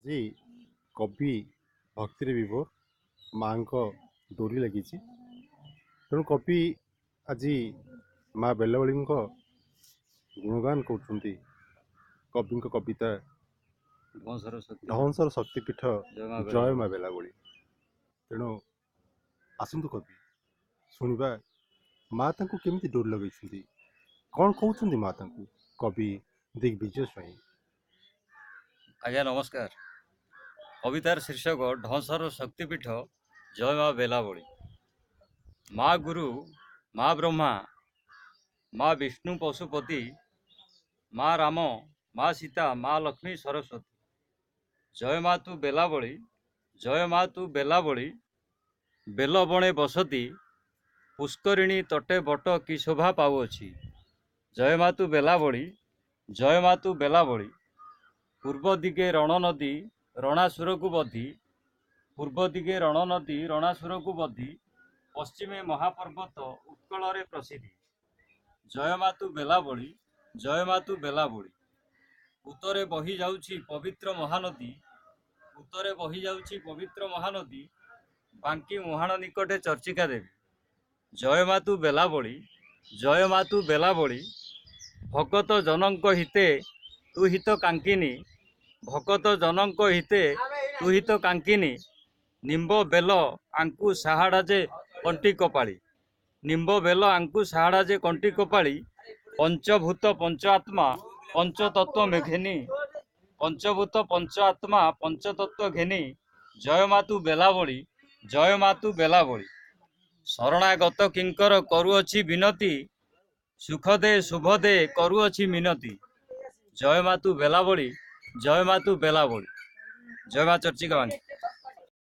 जी कवि भक्ति विभोर माँ को डोरी लगी तेणु कवि आज माँ बेलावली गुणगान कर कवि कविता ढंसर शक्तिपीठ जय माँ बेलावली तेणु आसतु कवि शुणा माँ केमी डोरी लगे कौन कहते माँ कवि दिग्विजय स्वाई। आज्ञा नमस्कार। कवितार शीर्षक ढंसर शक्तिपीठ जय माँ बेलावली। माँ गुरु, माँ ब्रह्मा, माँ विष्णु पशुपति, माँ राम, माँ सीता, माँ लक्ष्मी सरस्वती। जय माँ तू बेलावली, जय माँ तू बेलावली, बेल बणे बसती, पुष्करिणी तटे बट कि शोभा पाउअछि। जय माँ तू बेलावली, जय माँ तू बेलावली, पूर्व दिगे रण नदी रणासुर को बधी, पूर्व दिगे रण नदी रणासुर को बधी, पश्चिमे महापर्वत उत्कल प्रसिद्धि। जय माँ तू बेलावली, जय माँ तू बेलावली, उत्तरे बही जाउछि पवित्र महानदी, उत्तरे बही जाउछि पवित्र महानदी, बांकी मुहाण निकटे चर्चिका देवी। जय माँ तू बेलावली, जय माँ तू बेलावली, भगत जनक हिते तू हित कांकिनी, भगत जनक हिते तू हित कांकिनी, निम्ब बेल आंकु साहाड़ा जे कंटी कपाड़ी, निम्ब बेल आंकु साहाड़ा जे कंटी कपाड़ी, पंचभूत पंचात्मा पंचतत्व मेघेनी, पंचभूत पंचात्मा पंचतत्व घेनी। जय माँ तू बेलावली, जय माँ तू बेलावली, शरणागत किंकर करुअछि विनती, सुख दे शुभ दे करुअछि मिनती। जय माँ तू बेलावली, जय माँ तू बेलावली, जय माँ चर्चिका।